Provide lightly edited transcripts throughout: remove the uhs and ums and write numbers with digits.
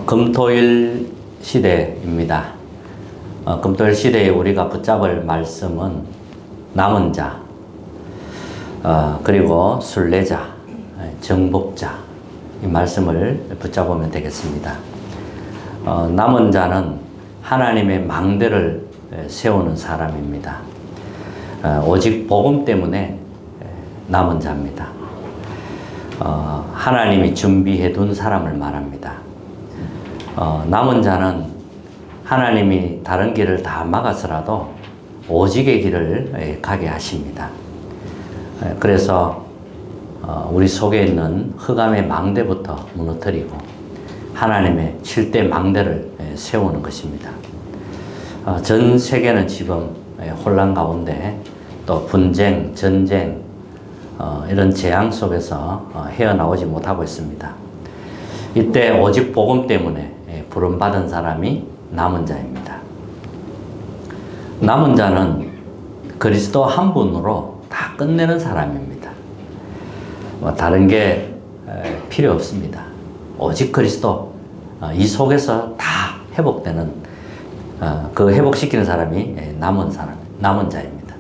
금토일 시대입니다. 금토일 시대에 우리가 붙잡을 말씀은 남은 자, 그리고 순례자, 정복자, 이 말씀을 붙잡으면 되겠습니다. 남은 자는 하나님의 망대를 세우는 사람입니다. 오직 복음 때문에 남은 자입니다. 하나님이 준비해 둔 사람을 말합니다. 남은 자는 하나님이 다른 길을 다 막아서라도 오직의 길을 가게 하십니다. 그래서 우리 속에 있는 흑암의 망대부터 무너뜨리고 하나님의 7대 망대를 세우는 것입니다. 전 세계는 지금 혼란 가운데 또 분쟁, 전쟁, 이런 재앙 속에서 헤어나오지 못하고 있습니다. 이때 오직 복음 때문에 부름받은 사람이 남은 자입니다. 남은 자는 그리스도 한 분으로 다 끝내는 사람입니다. 다른 게 필요 없습니다. 오직 그리스도, 이 속에서 다 회복되는, 그 회복시키는 사람이 남은 자입니다.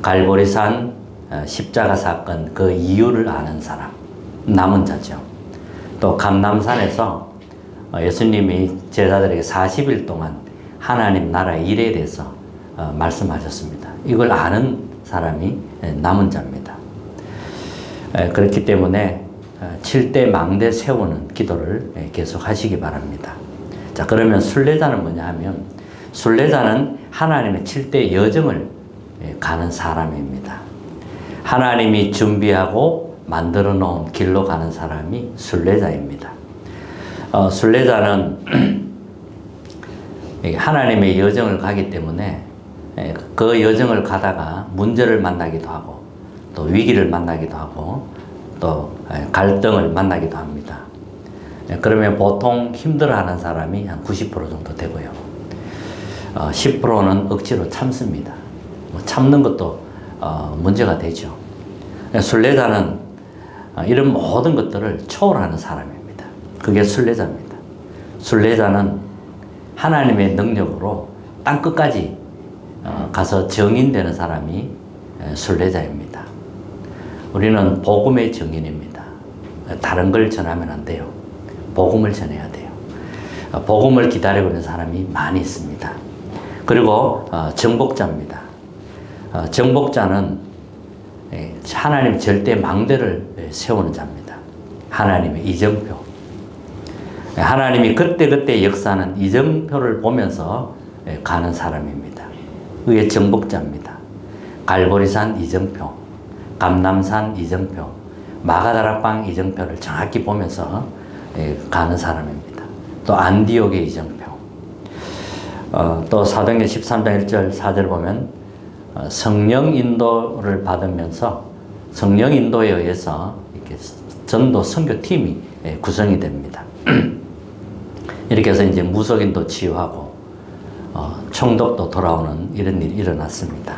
갈보리산 십자가 사건 그 이유를 아는 사람, 남은 자죠. 또 감람산에서 예수님이 제자들에게 40일 동안 하나님 나라의 일에 대해서 말씀하셨습니다. 이걸 아는 사람이 남은 자입니다. 그렇기 때문에 7대 망대 세우는 기도를 계속 하시기 바랍니다. 자, 그러면 순례자는 뭐냐 하면, 순례자는 하나님의 7대 여정을 가는 사람입니다. 하나님이 준비하고 만들어 놓은 길로 가는 사람이 순례자입니다. 순례자는 하나님의 여정을 가기 때문에 그 여정을 가다가 문제를 만나기도 하고 또 위기를 만나기도 하고 또 갈등을 만나기도 합니다. 그러면 보통 힘들어하는 사람이 한 90% 정도 되고요. 10%는 억지로 참습니다. 참는 것도 문제가 되죠. 순례자는 이런 모든 것들을 초월하는 사람입니다. 그게 순례자입니다. 순례자는 하나님의 능력으로 땅끝까지 가서 정인되는 사람이 순례자입니다. 우리는 복음의 정인입니다. 다른 걸 전하면 안 돼요. 복음을 전해야 돼요. 복음을 기다리고 있는 사람이 많이 있습니다. 그리고 정복자입니다. 정복자는 하나님 절대 망대를 세우는 자입니다. 하나님의 이정표. 하나님이 그때그때 역사하는 이정표를 보면서 가는 사람입니다. 그게 정복자입니다. 갈보리산 이정표, 감람산 이정표, 마가다락방 이정표를 정확히 보면서 가는 사람입니다. 또 안디옥의 이정표. 또 사도행전 13장 1절 4절 보면 성령 인도를 받으면서 성령 인도에 의해서 이렇게 전도 선교팀이 구성이 됩니다. 이렇게 해서 이제 무속인도 치유하고 총독도 돌아오는 이런 일이 일어났습니다.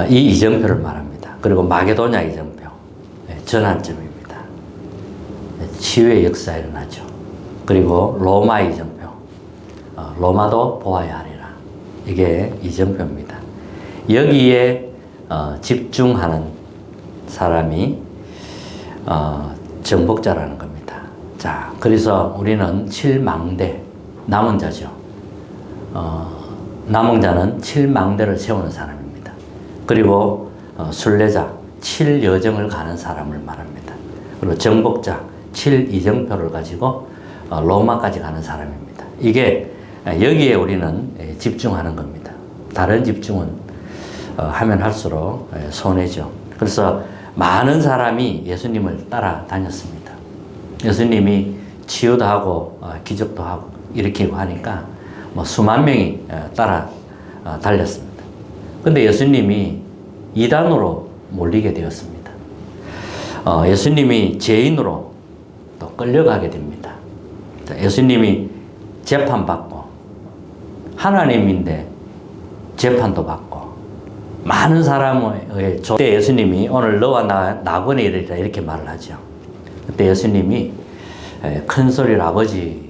이 이정표를 말합니다. 그리고 마게도냐 이정표, 전환점입니다. 치유의 역사가 일어나죠. 그리고 로마 이정표, 로마도 보아야 하리라. 이게 이정표입니다. 여기에 집중하는 사람이 정복자라는 겁니다. 자, 그래서 우리는 7망대, 남은 자죠. 남은 자는 7망대를 세우는 사람입니다. 그리고 순례자, 7여정을 가는 사람을 말합니다. 그리고 정복자, 7이정표를 가지고 로마까지 가는 사람입니다. 이게 여기에 우리는 집중하는 겁니다. 다른 집중은 하면 할수록 손해죠. 그래서 많은 사람이 예수님을 따라다녔습니다. 예수님이 치유도 하고 기적도 하고 일으키고 하니까 수만 명이 따라 달렸습니다. 근데 예수님이 이단으로 몰리게 되었습니다. 예수님이 죄인으로 또 끌려가게 됩니다. 예수님이 재판받고 하나님인데 재판도 받고 많은 사람의 그때 예수님이 오늘 너와 나 낙원에 이르리라 이렇게 말을 하죠. 그때 예수님이 큰 소리로 아버지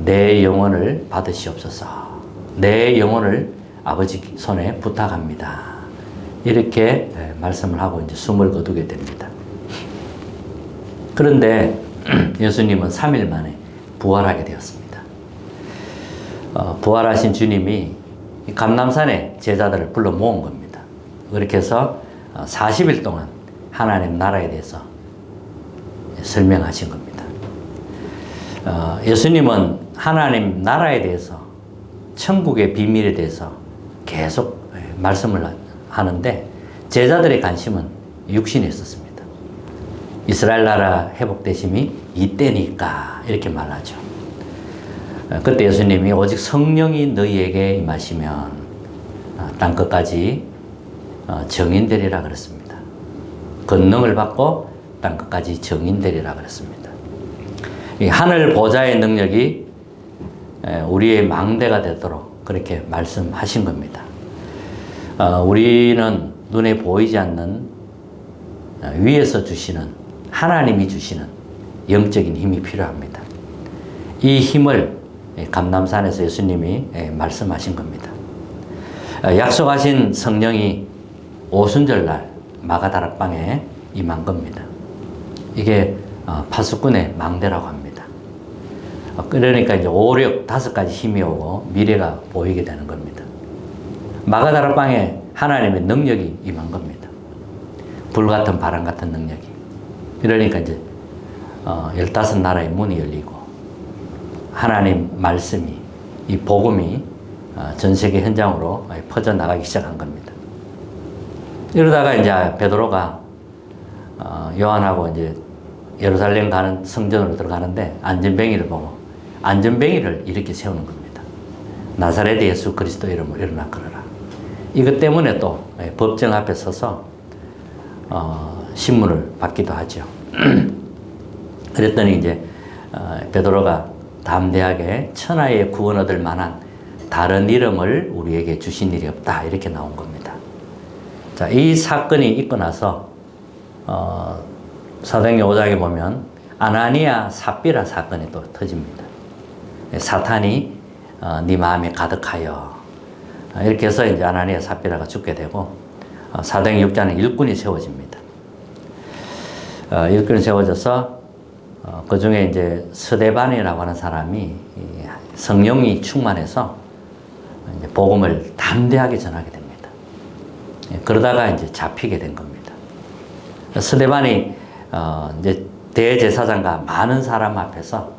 내 영혼을 받으시옵소서. 내 영혼을 아버지 손에 부탁합니다. 이렇게 말씀을 하고 이제 숨을 거두게 됩니다. 그런데 예수님은 3일 만에 부활하게 되었습니다. 부활하신 주님이 감람산에 제자들을 불러 모은 겁니다. 그렇게 해서 40일 동안 하나님 나라에 대해서 설명하신 겁니다. 예수님은 하나님 나라에 대해서, 천국의 비밀에 대해서 계속 말씀을 하는데 제자들의 관심은 육신에 있었습니다. 이스라엘 나라 회복되심이 이때니까 이렇게 말하죠. 그때 예수님이 오직 성령이 너희에게 임하시면 땅 끝까지 정인되리라 그랬습니다. 권능을 받고 땅 끝까지 정인되리라 그랬습니다. 이 하늘 보좌의 능력이 우리의 망대가 되도록 그렇게 말씀하신 겁니다. 우리는 눈에 보이지 않는 위에서 주시는, 하나님이 주시는 영적인 힘이 필요합니다. 이 힘을 감람산에서 예수님이 말씀하신 겁니다. 약속하신 성령이 오순절날 마가다락방에 임한 겁니다. 이게 파수꾼의 망대라고 합니다. 그러니까 이제 5, 6, 5가지 힘이 오고 미래가 보이게 되는 겁니다. 마가다락방에 하나님의 능력이 임한 겁니다. 불같은 바람 같은 능력이. 그러니까 이제 15나라의 문이 열리고 하나님 말씀이, 이 복음이 전 세계 현장으로 퍼져나가기 시작한 겁니다. 이러다가 이제 베드로가 요한하고 이제 예루살렘 가는 성전으로 들어가는데 안전뱅이를 보고 안전뱅이를 이렇게 세우는 겁니다. 나사렛 예수 그리스도 이름으로 일어나 걸어라. 이것 때문에 또 법정 앞에 서서 신문을 받기도 하죠. 그랬더니 이제 베드로가 담대하게 천하의 구원 얻을 만한 다른 이름을 우리에게 주신 일이 없다. 이렇게 나온 겁니다. 자, 이 사건이 있고 나서 사도행전 5장에 보면 아나니아 삽비라 사건이 또 터집니다. 사탄이 네 마음에 가득하여 이렇게 해서 이제 아나니아 삽비라가 죽게 되고 사도행전 6장에 일꾼이 세워집니다. 일꾼이 세워져서 그 중에 이제 스데반이라고 하는 사람이 성령이 충만해서 이제 복음을 담대하게 전하게 됩니다. 그러다가 이제 잡히게 된 겁니다. 스데반이 이제 대제사장과 많은 사람 앞에서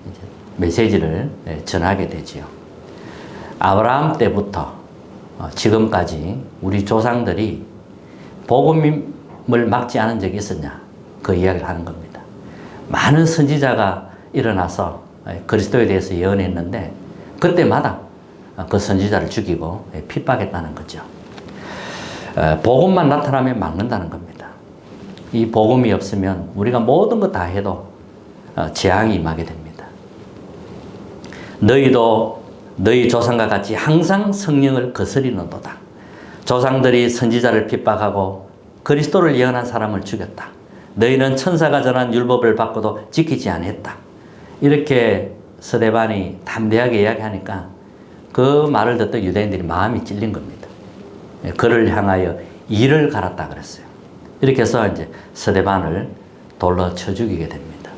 이제 메시지를 전하게 되지요. 아브라함 때부터 지금까지 우리 조상들이 복음을 막지 않은 적이 있었냐? 그 이야기를 하는 겁니다. 많은 선지자가 일어나서 그리스도에 대해서 예언했는데 그때마다 그 선지자를 죽이고 핍박했다는 거죠. 복음만 나타나면 막는다는 겁니다. 이 복음이 없으면 우리가 모든 것 다 해도 재앙이 임하게 됩니다. 너희도 너희 조상과 같이 항상 성령을 거스리는도다. 조상들이 선지자를 핍박하고 그리스도를 예언한 사람을 죽였다. 너희는 천사가 전한 율법을 받고도 지키지 않았다. 이렇게 스데반이 담대하게 이야기하니까 그 말을 듣던 유대인들이 마음이 찔린 겁니다. 그를 향하여 이를 갈았다 그랬어요. 이렇게 해서 이제 스데반을 돌로 쳐 죽이게 됩니다.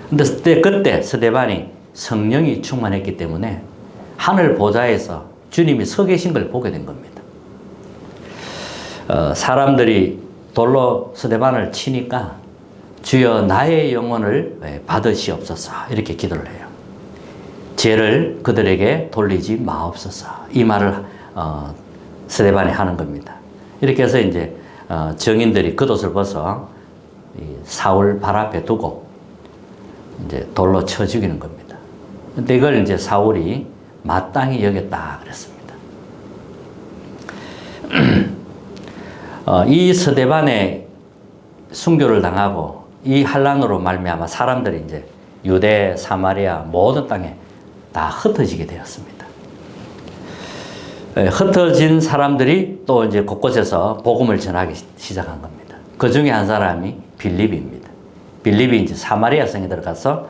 근데 그때 스데반이 성령이 충만했기 때문에 하늘 보좌에서 주님이 서 계신 걸 보게 된 겁니다. 사람들이 돌로 스데반을 치니까 주여 나의 영혼을 받으시옵소서 이렇게 기도를 해요. 죄를 그들에게 돌리지 마옵소서. 이 말을 스데반이 하는 겁니다. 이렇게 해서 이제 정인들이 겉옷을 벗어 사울 발 앞에 두고 이제 돌로 쳐 죽이는 겁니다. 근데 이걸 이제 사울이 마땅히 여겼다 그랬습니다. 이 스데반의 순교를 당하고 이 환란으로 말미암아 사람들이 이제 유대, 사마리아 모든 땅에 다 흩어지게 되었습니다. 흩어진 사람들이 또 이제 곳곳에서 복음을 전하기 시작한 겁니다. 그 중에 한 사람이 빌립입니다. 빌립이 이제 사마리아 성에 들어가서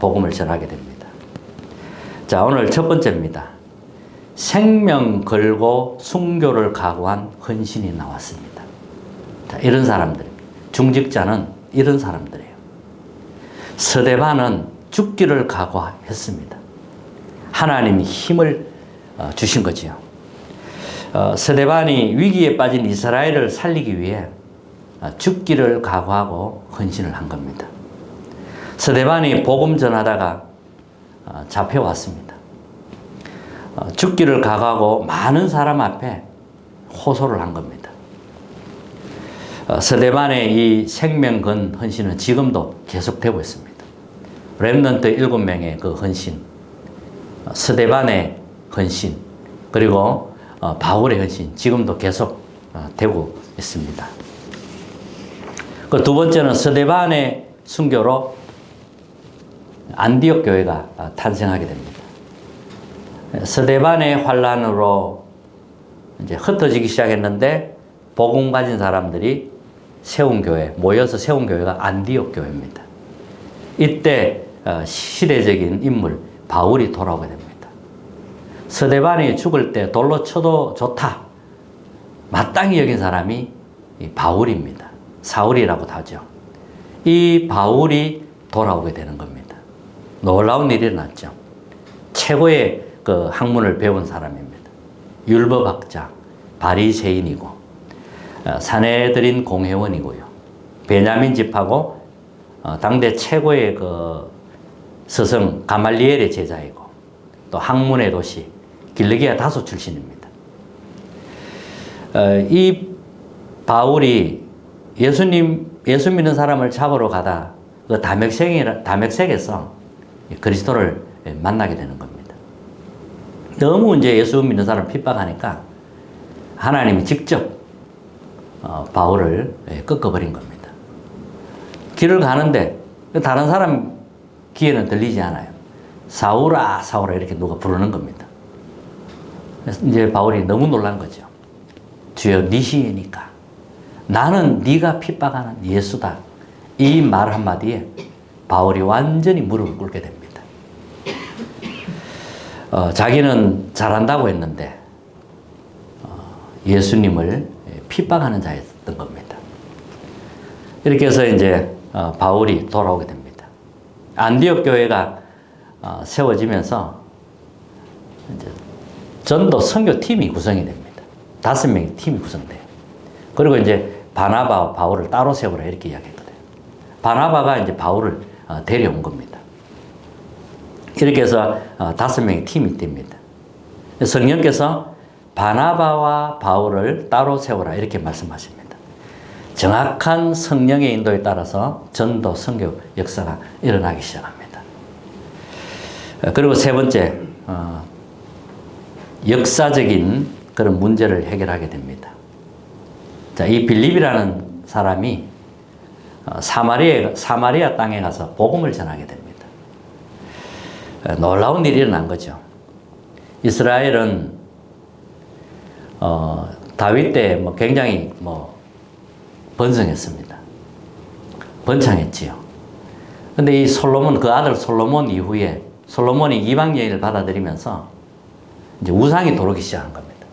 복음을 전하게 됩니다. 자, 오늘 첫 번째입니다. 생명 걸고 순교를 각오한 헌신이 나왔습니다. 자, 이런 사람들입니다. 중직자는 이런 사람들이에요. 스데반은 죽기를 각오했습니다. 하나님이 힘을 주신 거지요. 스데반이 위기에 빠진 이스라엘을 살리기 위해 죽기를 각오하고 헌신을 한 겁니다. 스데반이 복음 전하다가 잡혀왔습니다. 죽기를 각오하고 많은 사람 앞에 호소를 한 겁니다. 스데반의 이 생명 건 헌신은 지금도 계속되고 있습니다. 렘넌트 7명의 그 헌신, 스데반의 헌신, 그리고 바울의 헌신, 지금도 계속 되고 있습니다. 그 두 번째는 스데반의 순교로 안디옥 교회가 탄생하게 됩니다. 스데반의 환란으로 이제 흩어지기 시작했는데 복음 가진 사람들이 세운 교회, 모여서 세운 교회가 안디옥 교회입니다. 이때 시대적인 인물 바울이 돌아오게 됩니다. 스데반이 죽을 때 돌로 쳐도 좋다, 마땅히 여긴 사람이 바울입니다. 사울이라고도 하죠. 이 바울이 돌아오게 되는 겁니다. 놀라운 일이 일어났죠. 최고의 그 학문을 배운 사람입니다. 율법학자, 바리새인이고 산헤드린 공회원이고요. 베냐민 집하고 당대 최고의 그 스승 가말리엘의 제자이고 또 학문의 도시 길르기아 다소 출신입니다. 이 바울이 예수 믿는 사람을 잡으러 가다 그 다맥색에서 그리스도를 만나게 되는 겁니다. 너무 이제 예수 믿는 사람을 핍박하니까 하나님이 직접 바울을 꺾어버린 겁니다. 길을 가는데 다른 사람 귀에는 들리지 않아요. 사울아, 사울아 이렇게 누가 부르는 겁니다. 그래서 이제 바울이 너무 놀란 거죠. 주여 니시니까 나는 네가 핍박하는 예수다. 이 말 한마디에 바울이 완전히 무릎을 꿇게 됩니다. 자기는 잘한다고 했는데 예수님을 핍박하는 자였던 겁니다. 이렇게 해서 이제 바울이 돌아오게 됩니다. 안디옥 교회가 세워지면서 이제 전도 선교팀이 구성이 됩니다. 5명의 팀이 구성돼요. 그리고 이제 바나바와 바울을 따로 세우라 이렇게 이야기했거든요. 바나바가 이제 바울을 데려온 겁니다. 이렇게 해서 5명의 팀이 됩니다. 성령께서 바나바와 바울을 따로 세우라 이렇게 말씀하십니다. 정확한 성령의 인도에 따라서 전도 선교 역사가 일어나기 시작합니다. 그리고 세 번째, 역사적인 그런 문제를 해결하게 됩니다. 자, 이 빌립이라는 사람이 사마리아 땅에 가서 복음을 전하게 됩니다. 놀라운 일이 일어난 거죠. 이스라엘은 다윗 때 굉장히 번성했습니다. 번창했지요. 근데 이 솔로몬, 그 아들 솔로몬 이후에 솔로몬이 이방 여인을 받아들이면서 이제 우상이 들어오기 시작한 겁니다.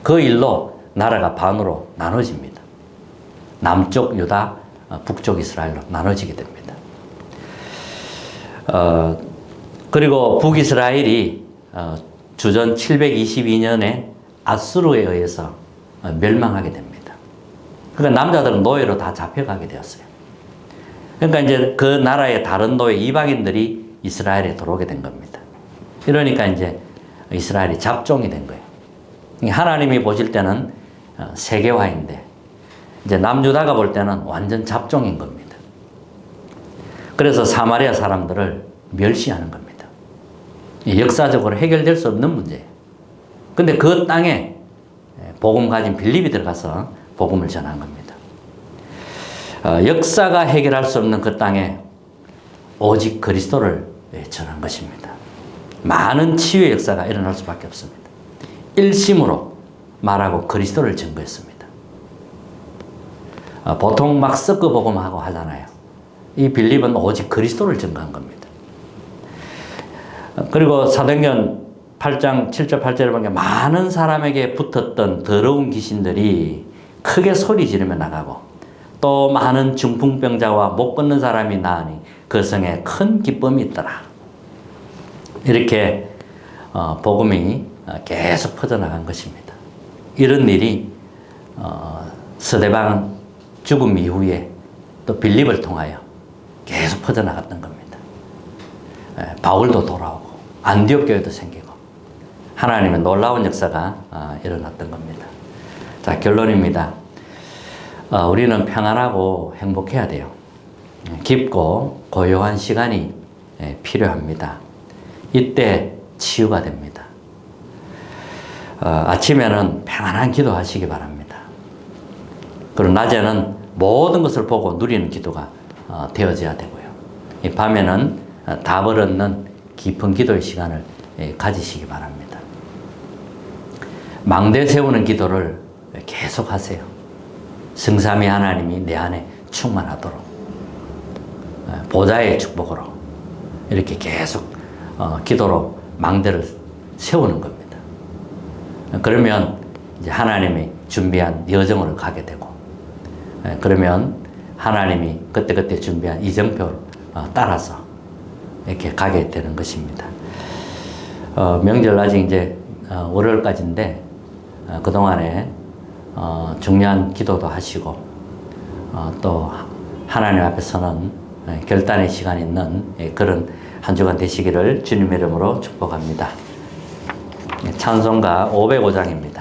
그 일로 나라가 반으로 나눠집니다. 남쪽 유다, 북쪽 이스라엘로 나눠지게 됩니다. 그리고 북이스라엘이 주전 722년에 아수르에 의해서 멸망하게 됩니다. 그러니까 남자들은 노예로 다 잡혀가게 되었어요. 그러니까 이제 그 나라의 다른 노예 이방인들이 이스라엘에 들어오게 된 겁니다. 이러니까 이제 이스라엘이 잡종이 된 거예요. 하나님이 보실 때는 세계화인데 이제 남유다가 볼 때는 완전 잡종인 겁니다. 그래서 사마리아 사람들을 멸시하는 겁니다. 역사적으로 해결될 수 없는 문제예요. 근데 그 땅에 복음 가진 빌립이 들어가서 복음을 전한 겁니다. 역사가 해결할 수 없는 그 땅에 오직 그리스도를 전한 것입니다. 많은 치유의 역사가 일어날 수밖에 없습니다. 일심으로 말하고 그리스도를 증거했습니다. 보통 막 섞어 복음하고 하잖아요. 이 빌립은 오직 그리스도를 증거한 겁니다. 그리고 사도행전 8장 7절 8절에 보면 많은 사람에게 붙었던 더러운 귀신들이 크게 소리 지르며 나가고 또 많은 중풍병자와 못 걷는 사람이 나으니 그 성에 큰 기쁨이 있더라. 이렇게 복음이 계속 퍼져나간 것입니다. 이런 일이 스데반 죽음 이후에 또 빌립을 통하여 계속 퍼져나갔던 겁니다. 바울도 돌아오고 안디옥 교회도 생기고 하나님의 놀라운 역사가 일어났던 겁니다. 자, 결론입니다. 우리는 평안하고 행복해야 돼요. 깊고 고요한 시간이 필요합니다. 이때 치유가 됩니다. 아침에는 평안한 기도하시기 바랍니다. 그리고 낮에는 모든 것을 보고 누리는 기도가 되어져야 되고요. 밤에는 답을 얻는 깊은 기도의 시간을 가지시기 바랍니다. 망대 세우는 기도를 계속 하세요. 성삼위 하나님이 내 안에 충만하도록 보좌의 축복으로 이렇게 계속 기도로 망대를 세우는 겁니다. 그러면 이제 하나님이 준비한 여정으로 가게 되고 그러면 하나님이 그때그때 준비한 이정표를 따라서 이렇게 가게 되는 것입니다. 명절 아직 이제 월요일까지인데 그동안에 중요한 기도도 하시고 또 하나님 앞에서는 결단의 시간이 있는 그런 한 주간 되시기를 주님의 이름으로 축복합니다. 찬송가 505장입니다.